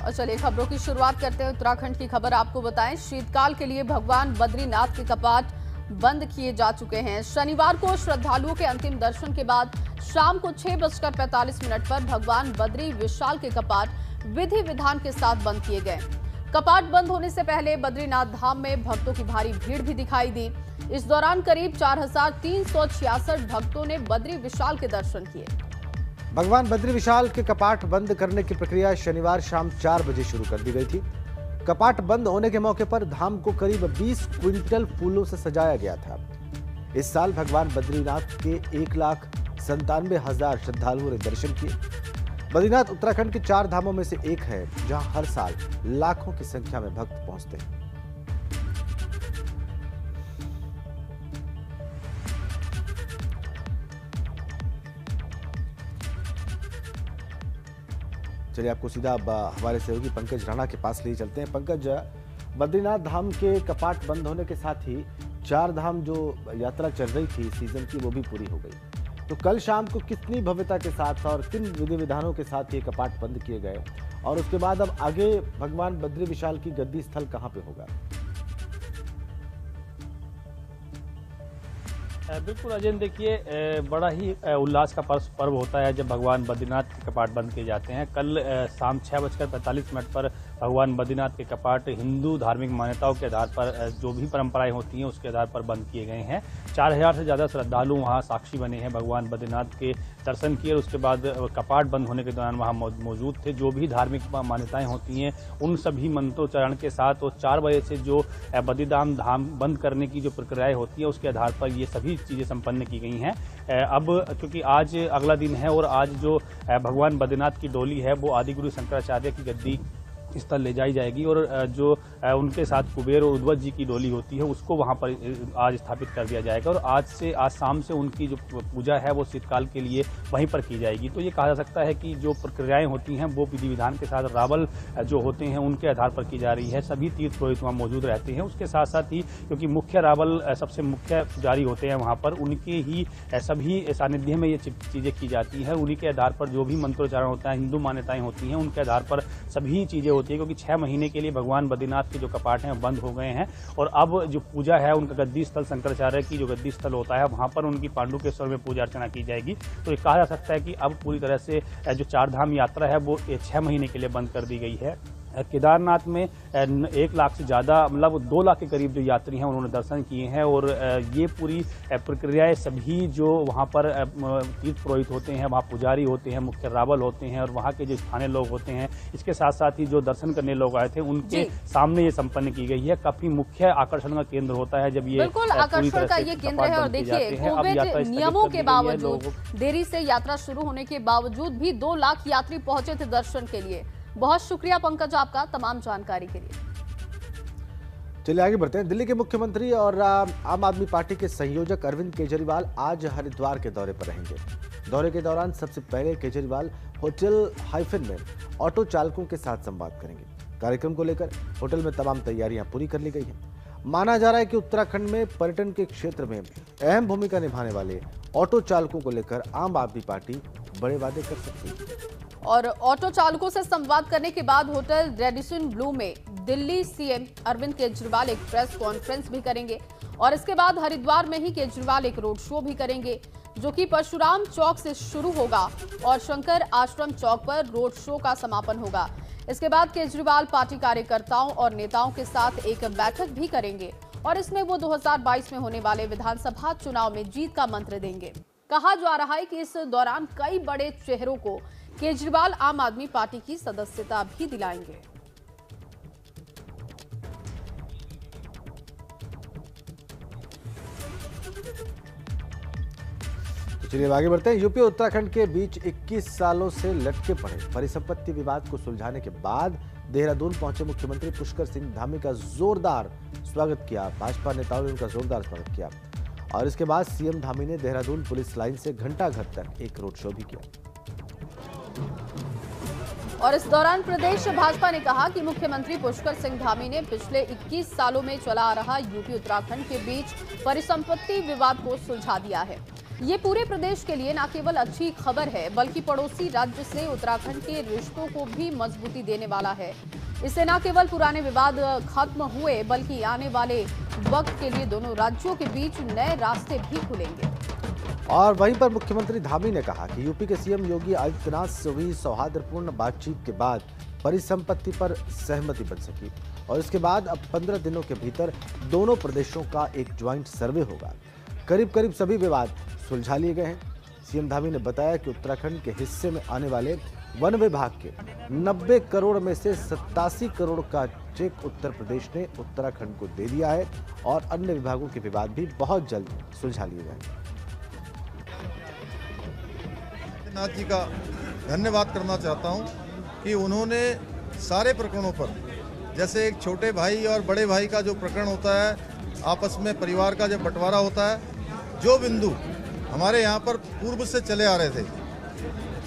और चलिए खबरों की शुरुआत करते हैं। उत्तराखंड की खबर आपको बताएं। शीतकाल के लिए भगवान बद्रीनाथ के कपाट बंद किए जा चुके हैं। शनिवार को श्रद्धालुओं के अंतिम दर्शन के बाद शाम को 6:45 पर भगवान बद्री विशाल के कपाट विधि विधान के साथ बंद किए गए। कपाट बंद होने से पहले बद्रीनाथ धाम में भक्तों की भारी भीड़ भी दिखाई दी। इस दौरान करीब 4,366 भक्तों ने बद्री विशाल के दर्शन किए। भगवान बद्री विशाल के कपाट बंद करने की प्रक्रिया शनिवार शाम 4 बजे शुरू कर दी गई थी। कपाट बंद होने के मौके पर धाम को करीब 20 क्विंटल फूलों से सजाया गया था। इस साल भगवान बद्रीनाथ के 1,97,000 श्रद्धालुओं ने दर्शन किए। बद्रीनाथ उत्तराखंड के 4 धामों में से एक है जहां हर साल लाखों की संख्या में भक्त पहुंचते हैं। चलिए आपको सीधा हमारे सहयोगी पंकज राणा के पास ले चलते हैं। पंकज, बद्रीनाथ धाम के कपाट बंद होने के साथ ही 4 धाम जो यात्रा चल रही थी सीजन की, वो भी पूरी हो गई। तो कल शाम को कितनी भव्यता के साथ और किन विधि विधानों के साथ ये कपाट बंद किए गए, और उसके बाद अब आगे भगवान बद्री विशाल की गद्दी स्थल कहाँ पे होगा? बिल्कुल अजय, देखिए बड़ा ही उल्लास का पर्व होता है जब भगवान बद्रीनाथ के कपाट बंद किए जाते हैं। कल शाम 6:45 पर भगवान बद्रीनाथ के कपाट हिंदू धार्मिक मान्यताओं के आधार पर जो भी परंपराएं होती हैं उसके आधार पर बंद किए गए हैं। 4,000 से ज़्यादा श्रद्धालु वहां साक्षी बने हैं, भगवान बद्रीनाथ के दर्शन किए और उसके बाद कपाट बंद होने के दौरान वहां मौजूद थे। जो भी धार्मिक मान्यताएं होती हैं उन सभी मंत्रोच्चारण के साथ और 4 बजे से जो बद्रीधाम धाम बंद करने की जो प्रक्रियाएं होती है उसके आधार पर ये सभी चीज़ें संपन्न की गई हैं। अब क्योंकि आज अगला दिन है और आज जो भगवान बद्रीनाथ की डोली है वो आदिगुरु शंकराचार्य की गद्दी स्थल ले जाई जाएगी और जो उनके साथ कुबेर और उद्वत जी की डोली होती है उसको वहां पर आज स्थापित कर दिया जाएगा और आज शाम से उनकी जो पूजा है वो शीतकाल के लिए वहीं पर की जाएगी। तो ये कहा जा सकता है कि जो प्रक्रियाएं होती हैं वो विधि विधान के साथ रावल जो होते हैं उनके आधार पर की जा रही है। सभी तीर्थ पुरोहित वहाँ मौजूद रहते हैं। उसके साथ साथ ही क्योंकि मुख्य रावल सबसे मुख्य पुजारी होते हैं वहाँ पर, उनके ही सभी सानिध्य में ये चीज़ें की जाती हैं। उन्हीं के आधार पर जो भी मंत्रोच्चारण होता है, हिंदू मान्यताएं होती हैं, उनके आधार पर सभी चीज़ें होती है। क्योंकि 6 महीने के लिए भगवान बद्रीनाथ के जो कपाट हैं बंद हो गए हैं और अब जो पूजा है उनका गद्दी स्थल शंकराचार्य की जो गद्दी स्थल होता है वहां पर उनकी पांडुकेश्वर में पूजा अर्चना की जाएगी। तो ये कहा जा सकता है कि अब पूरी तरह से जो 4 धाम यात्रा है वो 6 महीने के लिए बंद कर दी गई है। केदारनाथ में 1 लाख से ज़्यादा, मतलब 2 लाख के करीब जो यात्री हैं उन्होंने दर्शन किए हैं और ये पूरी प्रक्रियाएं सभी जो वहाँ पर तीर्थ पुरोहित होते हैं, वहाँ पुजारी होते हैं, मुख्य रावल होते हैं और वहाँ के जो स्थानीय लोग होते हैं, इसके साथ साथ ही जो दर्शन करने लोग आए थे उनके सामने ये संपन्न की गई है। काफी मुख्य आकर्षण का केंद्र होता है जब ये बिल्कुल आकर्षण का ये केंद्र है। और देखिए कोविड नियमों के बावजूद, देरी से यात्रा शुरू होने के बावजूद भी 2 लाख यात्री पहुंचे थे दर्शन के लिए। बहुत शुक्रिया पंकज आपका तमाम जानकारी के लिए। चलिए आगे बढ़ते हैं। दिल्ली के मुख्यमंत्री और आम आदमी पार्टी के संयोजक अरविंद केजरीवाल आज हरिद्वार के दौरे पर रहेंगे। दौरे के दौरान सबसे पहले केजरीवाल होटल हाइफन में ऑटो चालकों के साथ संवाद करेंगे। कार्यक्रम को लेकर होटल में तमाम तैयारियां पूरी कर ली गई हैं। माना जा रहा है कि उत्तराखंड में पर्यटन के क्षेत्र में अहम भूमिका निभाने वाले ऑटो चालकों को लेकर आम आदमी पार्टी बड़े वादे कर सकती है। और ऑटो चालकों से संवाद करने के बाद होटल रेडिसन ब्लू में दिल्ली सीएम अरविंद केजरीवाल एक प्रेस कॉन्फ्रेंस भी करेंगे और इसके बाद हरिद्वार में ही केजरीवाल एक रोड शो भी करेंगे जो कि परशुराम चौक से शुरू होगा और शंकर आश्रम चौक पर रोड शो का समापन होगा। इसके बाद केजरीवाल पार्टी कार्यकर्ताओं और नेताओं के साथ एक बैठक भी करेंगे और इसमें वो 2022 में होने वाले विधानसभा चुनाव में जीत का मंत्र देंगे। कहा जा रहा है कि इस दौरान कई बड़े चेहरों को केजरीवाल आम आदमी पार्टी की सदस्यता भी दिलाएंगे। तो चलिए आगे बढ़ते हैं। यूपी और उत्तराखंड के बीच 21 सालों से लटके पड़े परिसंपत्ति विवाद को सुलझाने के बाद देहरादून पहुंचे मुख्यमंत्री पुष्कर सिंह धामी का जोरदार स्वागत किया। भाजपा नेताओं ने उनका जोरदार स्वागत किया और इसके बाद सीएम धामी ने देहरादून पुलिस लाइन से घंटाघर तक एक रोड शो भी किया। और इस दौरान प्रदेश भाजपा ने कहा कि मुख्यमंत्री पुष्कर सिंह धामी ने पिछले 21 सालों में चला आ रहा यूपी उत्तराखंड के बीच परिसंपत्ति विवाद को सुलझा दिया है। ये पूरे प्रदेश के लिए न केवल अच्छी खबर है बल्कि पड़ोसी राज्य से उत्तराखंड के रिश्तों को भी मजबूती देने वाला है। इससे न केवल पुराने विवाद खत्म हुए बल्कि आने वाले वक्त के लिए दोनों राज्यों के बीच नए रास्ते भी खुलेंगे। और वहीं पर मुख्यमंत्री धामी ने कहा कि यूपी के सीएम योगी आदित्यनाथ से हुई सौहार्दपूर्ण बातचीत के बाद परिसंपत्ति पर सहमति बन सकी और इसके बाद अब 15 दिनों के भीतर दोनों प्रदेशों का एक ज्वाइंट सर्वे होगा। करीब करीब सभी विवाद सुलझा लिए गए हैं। सीएम धामी ने बताया कि उत्तराखंड के हिस्से में आने वाले वन विभाग के 90 करोड़ में से 87 करोड़ का चेक उत्तर प्रदेश ने उत्तराखंड को दे दिया है और अन्य विभागों के विवाद भी बहुत जल्द सुलझा लिए गए। नाथ जी का धन्यवाद करना चाहता हूं कि उन्होंने सारे प्रकरणों पर, जैसे एक छोटे भाई और बड़े भाई का जो प्रकरण होता है, आपस में परिवार का जब बंटवारा होता है, जो बिंदु हमारे यहाँ पर पूर्व से चले आ रहे थे,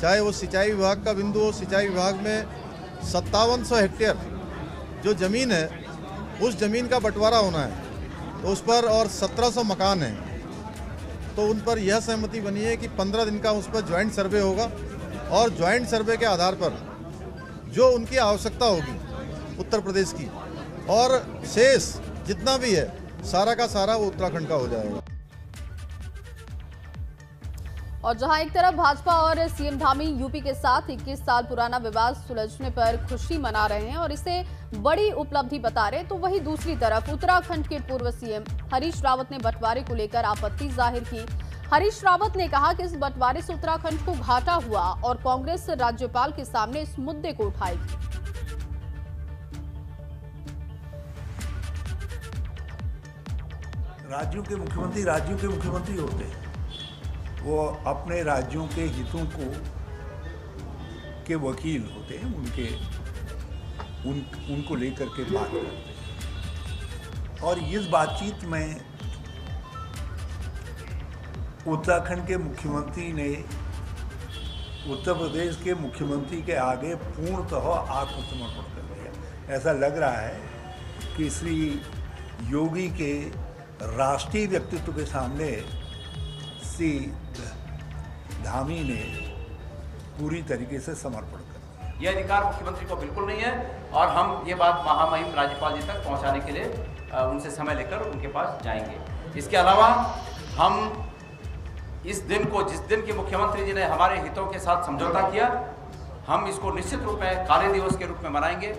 चाहे वो सिंचाई विभाग का बिंदु हो, सिंचाई विभाग में 5700 हेक्टेयर जो ज़मीन है उस ज़मीन का बंटवारा होना है तो उस पर, और 1700 मकान हैं, तो उन पर यह सहमति बनी है कि 15 दिन का उस पर ज्वाइंट सर्वे होगा और ज्वाइंट सर्वे के आधार पर जो उनकी आवश्यकता होगी उत्तर प्रदेश की और शेष जितना भी है सारा का सारा वो उत्तराखंड का हो जाएगा। और जहां एक तरफ भाजपा और सीएम धामी यूपी के साथ 21 साल पुराना विवाद सुलझने पर खुशी मना रहे हैं और इसे बड़ी उपलब्धि बता रहे हैं, तो वहीं दूसरी तरफ उत्तराखंड के पूर्व सीएम हरीश रावत ने बंटवारे को लेकर आपत्ति जाहिर की। हरीश रावत ने कहा कि इस बंटवारे से उत्तराखंड को घाटा हुआ और कांग्रेस राज्यपाल के सामने इस मुद्दे को उठाएगी। राज्यों के मुख्यमंत्री होते हैं, वो अपने राज्यों के हितों के वकील होते हैं, उनको लेकर के बात करते हैं। और इस बातचीत में उत्तराखंड के मुख्यमंत्री ने उत्तर प्रदेश के मुख्यमंत्री के आगे पूर्णतः आत्मसमर्पण कर दिया। ऐसा लग रहा है कि श्री योगी के राष्ट्रीय व्यक्तित्व के सामने श्री धामी ने पूरी तरीके से समर्पण कर दिया। यह अधिकार मुख्यमंत्री को बिल्कुल नहीं है और हम ये बात महामहिम राज्यपाल जी तक पहुंचाने के लिए उनसे समय लेकर उनके पास जाएंगे। इसके अलावा हम इस दिन को, जिस दिन के मुख्यमंत्री जी ने हमारे हितों के साथ समझौता किया, हम इसको निश्चित रूप में कार्य दिवस के रूप में मनाएंगे।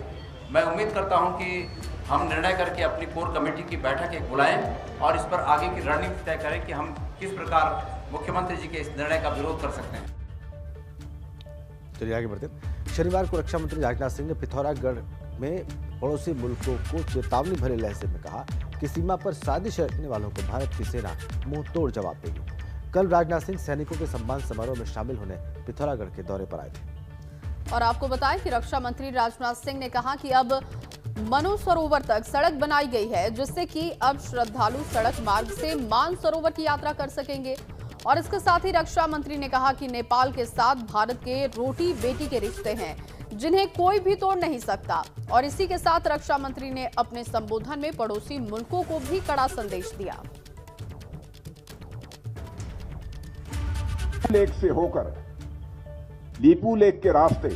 मैं उम्मीद करता हूं कि हम निर्णय करके अपनी कोर कमेटी की बैठक एक बुलाएं और इस पर आगे की रणनीति तय करें कि हम किस प्रकार मुख्यमंत्री जी के इस निर्णय का विरोध कर सकते हैं। चलिए आगे बढ़ते हैं। शनिवार को रक्षा मंत्री राजनाथ सिंह ने पिथौरागढ़ में पड़ोसी मुल्कों को चेतावनी भरे लहजे में कहा कि सीमा पर साजिश रचने वालों को भारत की सेना मुंह तोड़ जवाब देगी। कल राजनाथ सिंह सैनिकों के सम्मान समारोह में शामिल होने पिथौरागढ़ के दौरे पर आए थे। और आपको बताएं कि रक्षा मंत्री राजनाथ सिंह ने कहा कि अब मानसरोवर तक सड़क बनाई गई है, जिससे कि अब श्रद्धालु सड़क मार्ग से मानसरोवर की यात्रा कर सकेंगे। और इसके साथ ही रक्षा मंत्री ने कहा कि नेपाल के साथ भारत के रोटी बेटी के रिश्ते हैं, जिन्हें कोई भी तोड़ नहीं सकता। और इसी के साथ रक्षा मंत्री ने अपने संबोधन में पड़ोसी मुल्कों को भी कड़ा संदेश दिया। लेक से होकर लीपू लेक के रास्ते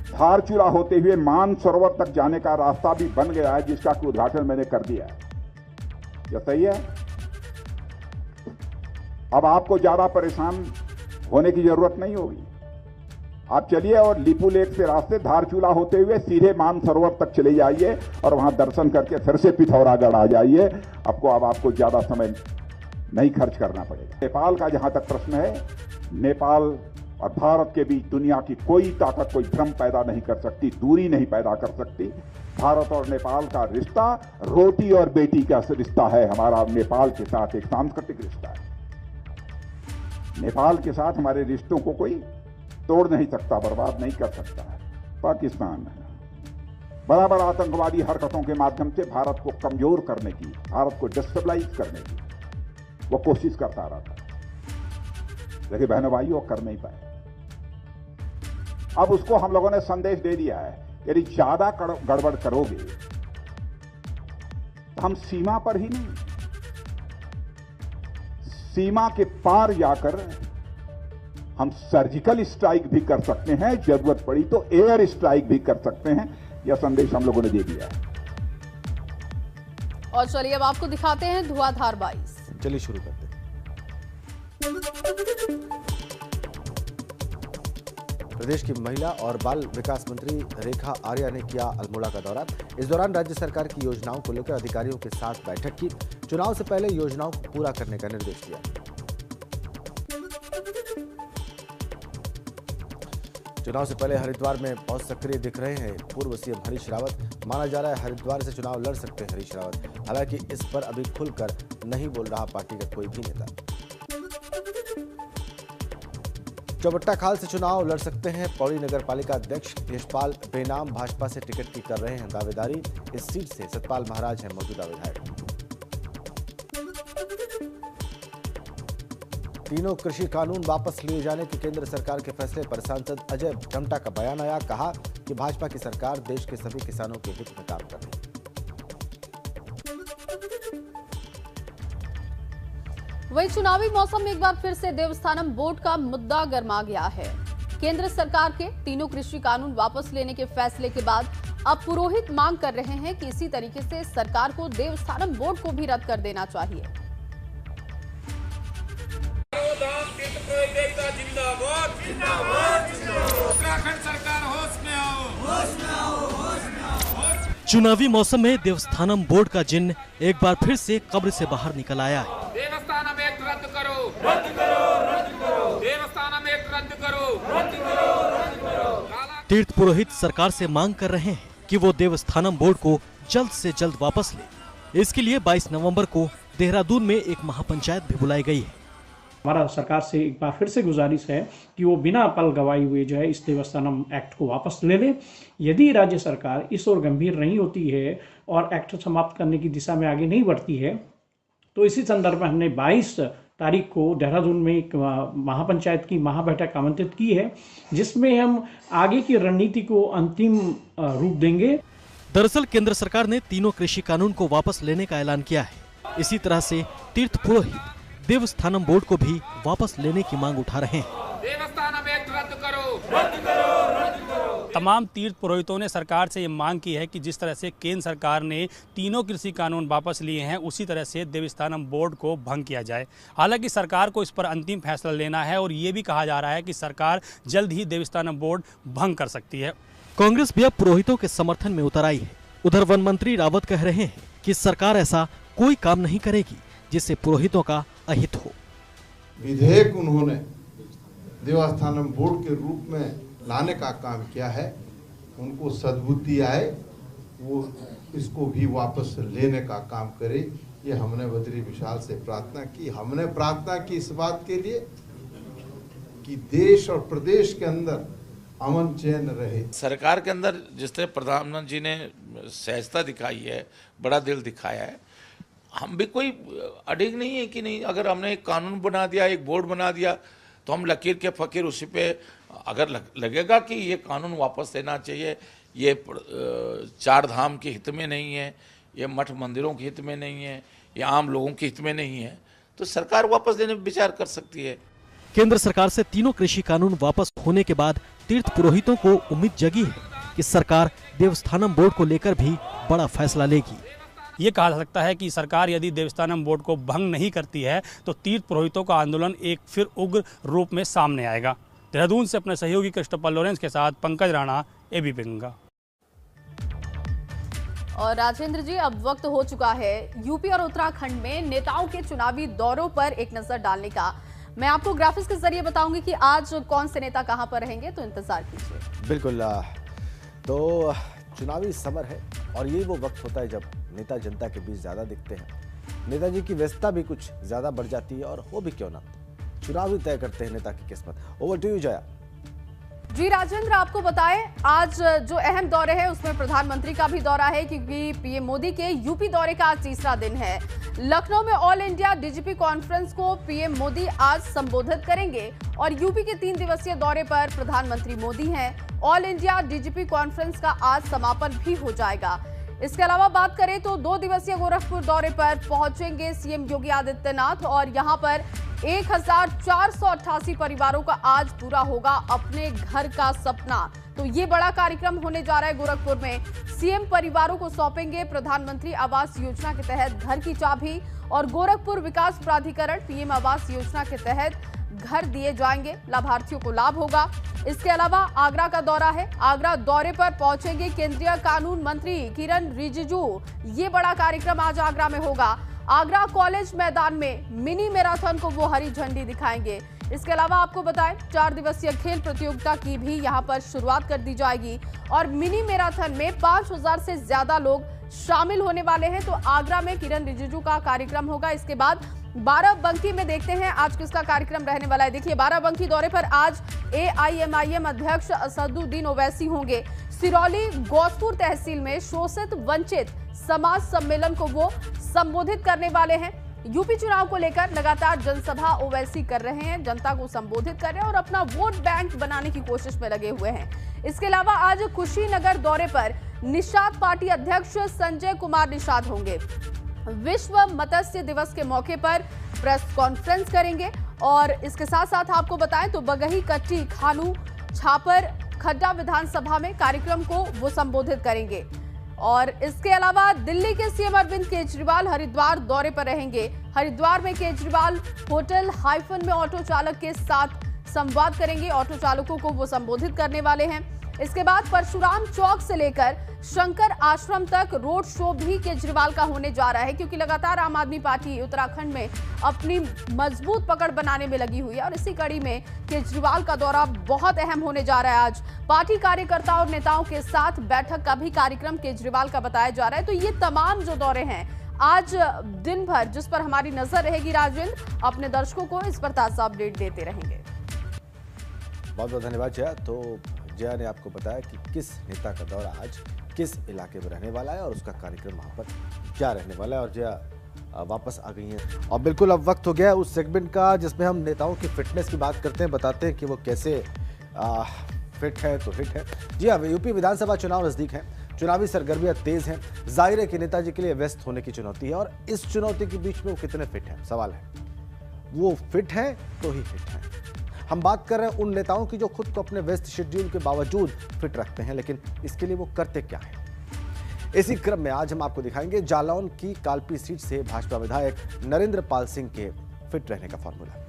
धारचूला होते हुए मानसरोवर तक जाने का रास्ता भी बन गया है, जिसका कि उद्घाटन मैंने कर दिया है। यह सही है। अब आपको ज्यादा परेशान होने की जरूरत नहीं होगी। आप चलिए और लीपू लेक से रास्ते धारचूला होते हुए सीधे मानसरोवर तक चले जाइए और वहां दर्शन करके फिर से पिथौरागढ़ आ जाइए। आपको ज्यादा समय नहीं खर्च करना पड़ेगा। नेपाल का जहां तक प्रश्न है, नेपाल और भारत के बीच दुनिया की कोई ताकत कोई भ्रम पैदा नहीं कर सकती, दूरी नहीं पैदा कर सकती। भारत और नेपाल का रिश्ता रोटी और बेटी का रिश्ता है। हमारा नेपाल के साथ एक सांस्कृतिक रिश्ता है। नेपाल के साथ हमारे रिश्तों को कोई तोड़ नहीं सकता, बर्बाद नहीं कर सकता है। पाकिस्तान बराबर आतंकवादी हरकतों के माध्यम से भारत को कमजोर करने की, भारत को डिस्टेबलाइज करने की वो कोशिश करता रहा था, लेकिन बहनों भाइयों कर नहीं पाए। अब उसको हम लोगों ने संदेश दे दिया है, यदि ज्यादा गड़बड़ करोगे तो हम सीमा पर ही नहीं, सीमा के पार जाकर हम सर्जिकल स्ट्राइक भी कर सकते हैं, जरूरत पड़ी तो एयर स्ट्राइक भी कर सकते हैं। यह संदेश हम लोगों ने दे दिया है। और चलिए अब आपको दिखाते हैं धुआंधार 22। चलिए शुरू करते हैं। प्रदेश की महिला और बाल विकास मंत्री रेखा आर्या ने किया अल्मोड़ा का दौरा। इस दौरान राज्य सरकार की योजनाओं को लेकर अधिकारियों के साथ बैठक की। चुनाव से पहले योजनाओं को पूरा करने का निर्देश दिया। चुनाव से पहले हरिद्वार में बहुत सक्रिय दिख रहे हैं पूर्व सीएम हरीश रावत। माना जा रहा है हरिद्वार से चुनाव लड़ सकते हैं हरीश रावत। हालांकि इस पर अभी खुलकर नहीं बोल रहा पार्टी का कोई भी नेता। चौबट्टा खाल से चुनाव लड़ सकते हैं पौड़ी नगर पालिका अध्यक्ष यशपाल बेनाम भाजपा से टिकट की कर रहे हैं दावेदारी। इस सीट से सतपाल महाराज हैं मौजूदा विधायक। तीनों कृषि कानून वापस लिए जाने के केंद्र सरकार के फैसले पर सांसद अजय टम्टा का बयान आया। कहा कि भाजपा की सरकार देश के सभी किसानों के हित में काम कर रही है। वहीं चुनावी मौसम में एक बार फिर से देवस्थानम बोर्ड का मुद्दा गर्मा गया है। केंद्र सरकार के तीनों कृषि कानून वापस लेने के फैसले के बाद अब पुरोहित मांग कर रहे हैं कि इसी तरीके से सरकार को देवस्थानम बोर्ड को भी रद्द कर देना चाहिए। उत्तराखंड सरकार होश में आओ। चुनावी मौसम में देवस्थानम बोर्ड का जिन्न एक बार फिर से कब्र से बाहर निकल आया है। देवस्थानम एक्ट रद्द करो, रद्द करो, रद्द करो। देवस्थानम एक्ट रद्द करो, रद्द करो, रद्द करो। तीर्थ पुरोहित सरकार से मांग कर रहे हैं कि वो देवस्थानम बोर्ड को जल्द से जल्द वापस ले। इसके लिए 22 नवंबर को देहरादून में एक महापंचायत भी बुलाई गई है। हमारा सरकार से एक बार फिर से गुजारिश है कि वो बिना पल गवाए हुए जो है इस देवस्थानम एक्ट को वापस ले ले। यदि राज्य सरकार इस ओर गंभीर नहीं होती है और एक्ट समाप्त करने की दिशा में आगे नहीं बढ़ती है तो इसी संदर्भ में हमने 22 तारीख को देहरादून में एक महापंचायत की महाबैठक आमंत्रित की है, जिसमें हम आगे की रणनीति को अंतिम रूप देंगे। दरअसल केंद्र सरकार ने तीनों कृषि कानून को वापस लेने का ऐलान किया है। इसी तरह से तीर्थ पुरोहित देवस्थानम बोर्ड को भी वापस लेने की मांग उठा रहे हैं। देवस्थानम एक्ट रद्द करो, रद्द करो, रद्द करो। तमाम तीर्थ पुरोहितों ने सरकार से ये मांग की है कि जिस तरह से केंद्र सरकार ने तीनों कृषि कानून वापस लिए हैं उसी तरह से देवस्थानम बोर्ड को भंग किया जाए। हालांकि सरकार को इस पर अंतिम फैसला लेना है और ये भी कहा जा रहा है कि सरकार जल्द ही देवस्थानम बोर्ड भंग कर सकती है। कांग्रेस भी अब पुरोहितों के समर्थन में उतर आई है। उधर वन मंत्री रावत कह रहे हैं कि सरकार ऐसा कोई काम नहीं करेगी जिससे पुरोहितों का अहित हो। विधेयक उन्होंने देवस्थानम बोर्ड के रूप में लाने का काम किया है, उनको सद्बुद्धि आए वो इसको भी वापस लेने का काम करे। ये हमने बद्री विशाल से प्रार्थना की। हमने प्रार्थना की इस बात के लिए कि देश और प्रदेश के अंदर अमन चैन रहे। सरकार के अंदर जिस तरह प्रधानमंत्री जी ने सहजता दिखाई है, बड़ा दिल दिखाया है, हम भी कोई अड़िग नहीं है कि नहीं, अगर हमने एक कानून बना दिया, एक बोर्ड बना दिया तो हम लकीर के फकीर उसी पे अगर लगेगा कि ये कानून वापस लेना चाहिए, ये चार धाम के हित में नहीं है, ये मठ मंदिरों के हित में नहीं है, ये आम लोगों के हित में नहीं है, तो सरकार वापस लेने पर विचार कर सकती है। केंद्र सरकार से तीनों कृषि कानून वापस होने के बाद तीर्थ पुरोहितों को उम्मीद जगी है कि सरकार देवस्थानम बोर्ड को लेकर भी बड़ा फैसला लेगी। ये कहा जा सकता है कि सरकार यदि देवस्थानम बोर्ड को भंग नहीं करती है तो तीर्थ पुरोहितों का आंदोलन एक फिर उग्र रूप में सामने आएगा। देहरादून से अपने सहयोगी क्रिस्टोफर लॉरेंस के साथ पंकज राणा, एबीपी गंगा। और राजेंद्र जी, अब वक्त हो चुका है यूपी और उत्तराखंड में नेताओं के चुनावी दौरों पर एक नजर डालने का। मैं आपको ग्राफिक्स के जरिए बताऊंगी कि आज कौन से नेता कहां पर रहेंगे, तो इंतजार कीजिए। बिल्कुल, तो चुनावी समर है और ये वो वक्त होता है जब नेता जनता के बीच ज्यादा दिखते हैं। नेताजी की व्यस्तता भी कुछ ज्यादा बढ़ जाती है और हो भी क्यों ना, चुनाव ही तय करते हैं नेता की किस्मत। Over to you Jaya. जी राजेंद्र, आपको बताएं आज जो अहम दौरे है उसमें प्रधानमंत्री का भी दौरा है, क्योंकि पीएम मोदी के यूपी दौरे का आज तीसरा दिन है। लखनऊ में ऑल इंडिया डीजीपी कॉन्फ्रेंस को पीएम मोदी आज संबोधित करेंगे और यूपी के 3 दिवसीय दौरे पर प्रधानमंत्री मोदी हैं। ऑल इंडिया डीजीपी कॉन्फ्रेंस का आज समापन भी हो जाएगा। इसके अलावा बात करें तो 2 दिवसीय गोरखपुर दौरे पर पहुंचेंगे सीएम योगी आदित्यनाथ और यहां पर 1488 परिवारों का आज पूरा होगा अपने घर का सपना। तो ये बड़ा कार्यक्रम होने जा रहा है गोरखपुर में। सीएम परिवारों को सौंपेंगे प्रधानमंत्री आवास योजना के तहत घर की चाबी और गोरखपुर विकास प्राधिकरण पीएम आवास योजना के तहत घर दिए जाएंगे, लाभार्थियों को लाभ होगा। इसके अलावा आगरा का दौरा है, आगरा दौरे पर पहुंचेंगे केंद्रीय कानून मंत्री किरण रिजिजू। ये बड़ा कार्यक्रम आज आगरा में होगा। आगरा कॉलेज मैदान में मिनी मैराथन को वो हरी झंडी दिखाएंगे। इसके अलावा आपको बताएं 4 दिवसीय खेल प्रतियोगिता की भी यहां पर शुरुआत कर दी जाएगी और मिनी मैराथन में 5000 से ज्यादा लोग शामिल होने वाले हैं। तो आगरा में किरण रिजिजू का कार्यक्रम होगा। इसके बाद बाराबंकी में देखते हैं आज किसका कार्यक्रम रहने वाला है। देखिए, बाराबंकी दौरे पर आज AIMIM अध्यक्ष असदुद्दीन ओवैसी होंगे। सिरौली गौसपुर तहसील में शोषित वंचित समाज सम्मेलन को वो संबोधित करने वाले हैं। यूपी चुनाव को लेकर लगातार जनसभा ओवैसी कर रहे हैं, जनता को संबोधित कर रहे हैं और अपना वोट बैंक बनाने की कोशिश में लगे हुए हैं। इसके अलावा आज कुशीनगर दौरे पर निषाद पार्टी अध्यक्ष संजय कुमार निषाद होंगे। विश्व मत्स्य दिवस के मौके पर प्रेस कॉन्फ्रेंस करेंगे और इसके साथ साथ आपको बताएं तो बगही कट्टी खानू छापर खड्डा विधानसभा में कार्यक्रम को वो संबोधित करेंगे। और इसके अलावा दिल्ली के सीएम अरविंद केजरीवाल हरिद्वार दौरे पर रहेंगे। हरिद्वार में केजरीवाल होटल हाइफन में ऑटो चालक के साथ संवाद करेंगे, ऑटो चालकों को वो संबोधित करने वाले हैं। इसके बाद परशुराम चौक से लेकर शंकर आश्रम तक रोड शो भी केजरीवाल का होने जा रहा है, क्योंकि लगातार आम आदमी पार्टी उत्तराखंड में अपनी मजबूत पकड़ बनाने में लगी हुई है और इसी कड़ी में केजरीवाल का दौरा बहुत अहम होने जा रहा है। आज पार्टी कार्यकर्ताओं और नेताओं के साथ बैठक का भी कार्यक्रम केजरीवाल का बताया जा रहा है। तो ये तमाम जो दौरे हैं आज दिन भर जिस पर हमारी नजर रहेगी, राजविंद्र अपने दर्शकों को इस पर ताजा अपडेट देते रहेंगे। बहुत बहुत धन्यवाद जया। तो जया ने आपको बताया कि किस नेता का दौरा आज किस इलाके में रहने वाला है और उसका कार्यक्रम वहां पर क्या रहने वाला है। और जया वापस आ गई हैं और बिल्कुल अब वक्त हो गया है उस सेगमेंट का जिसमें हम नेताओं की फिटनेस की बात करते हैं, बताते हैं कि वो कैसे फिट है तो हिट है। जी हाँ, यूपी विधानसभा चुनाव नजदीक है, चुनावी सरगर्मियां तेज हैं। जाहिर है कि नेताजी के लिए व्यस्त होने की चुनौती है और इस चुनौती के बीच में वो कितने फिट हैं, सवाल है। वो फिट है तो ही हिट है। हम बात कर रहे हैं उन नेताओं की जो खुद को अपने व्यस्त शेड्यूल के बावजूद फिट रखते हैं, लेकिन इसके लिए वो करते क्या है। इसी क्रम में आज हम आपको दिखाएंगे जालौन की कालपी सीट से भाजपा विधायक नरेंद्र पाल सिंह के फिट रहने का फॉर्मूला।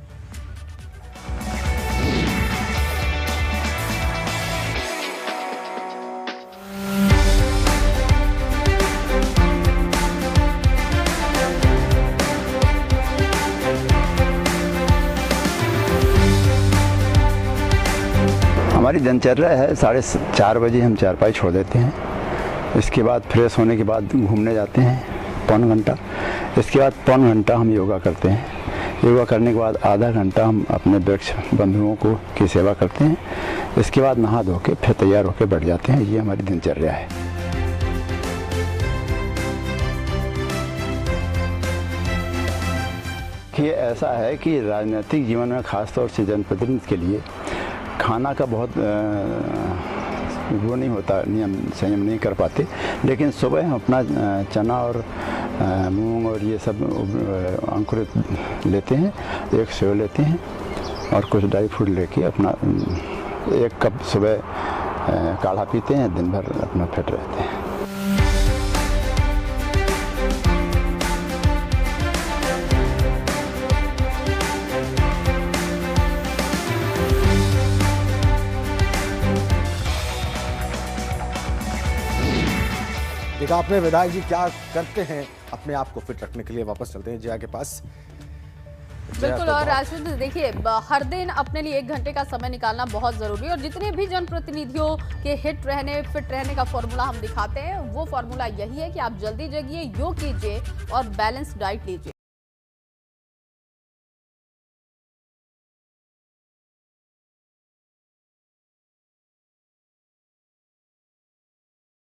हमारी दिनचर्या है 4:30 बजे हम चारपाई छोड़ देते हैं। इसके बाद फ्रेश होने के बाद घूमने जाते हैं पौन घंटा। इसके बाद पौन घंटा हम योगा करते हैं। योगा करने के बाद आधा घंटा हम अपने वृक्ष बंधुओं को की सेवा करते हैं। इसके बाद नहा धो के फिर तैयार होकर बैठ जाते हैं। ये हमारी दिनचर्या है। ये ऐसा है कि राजनीतिक जीवन में खासतौर से जनप्रतिनिधि के लिए खाना का बहुत वो नहीं होता, नियम संयम नहीं कर पाते, लेकिन सुबह हम अपना चना और मूंग और ये सब अंकुरित लेते हैं, एक सेव लेते हैं और कुछ ड्राई फ्रूट लेके अपना 1 कप सुबह काढ़ा पीते हैं। दिन भर अपना फिट रहते हैं। देखा आपने विधायक जी क्या करते हैं अपने आप को फिट रखने के लिए। वापस चलते हैं जया के पास। बिल्कुल। और राजविंद्र देखिए, हर दिन अपने लिए 1 घंटे का समय निकालना बहुत जरूरी है और जितने भी जनप्रतिनिधियों के हिट रहने फिट रहने का फॉर्मूला हम दिखाते हैं वो फॉर्मूला यही है कि आप जल्दी जगिए, योग कीजिए और बैलेंस डाइट लीजिए।